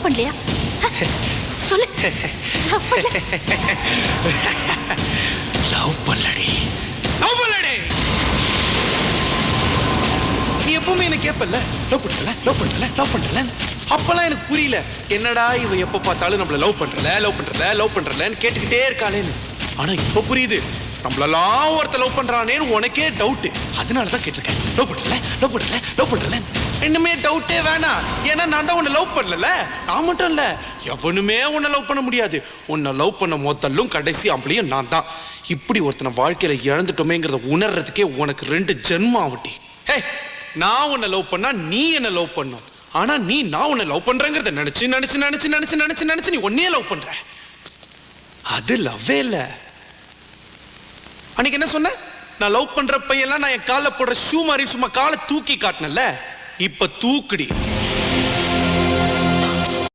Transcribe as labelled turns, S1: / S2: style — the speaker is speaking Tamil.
S1: பண்ணலையா? சொல்லு.
S2: லவ் பண்ணலடி. நீ எப்பவுமே என்ன கேப்பல்ல, லவ் பண்றல. அப்பெல்லாம் எனக்கு புரியல, என்னடா இவ எப்ப பார்த்தாலும் நம்மள லவ் பண்றலன்னு கேட்டுக்கிட்டே இருக்காளேன்னு. ஆனா இப்ப புரியுது, நம்மளெல்லாம் ஒருத்த லவ் பண்றானேன்னு உனக்கே டவுட். அதனாலதான் கேட்டிருக்கேன், லவ் பண்றல. இன்னுமே டவுட்டே வேணாம், ஏன்னா நான் தான் உன்னை லவ் பண்ணல. நான் மட்டும் இல்ல, எவனுமே உன்னை லவ் பண்ண முடியாது. உன்னை லவ் பண்ண முதல்லும் கடைசி அப்படியும் நான் தான். இப்படி ஒருத்தனை வாழ்க்கையில இழந்துட்டோமேங்கிறத உணர்றதுக்கே உனக்கு 2 ஜென்மம் ஆகட்டி. ஹே, நான் உன்னை லவ் பண்ணா நீ என்ன லவ் பண்ணும். ஆனா நீ நான் உன்னை லவ் பண்றேங்கிறத நினைச்சு நீ உன்னையே லவ் பண்ற. அது லவ்வே இல்ல. அன்னைக்கு என்ன சொன்ன? நான் லவ் பண்ற பையெல்லாம் நான் என் கால போடுற ஷூ மாதிரி சும்மா காலை தூக்கி காட்டினல. இப்ப தூக்குடி.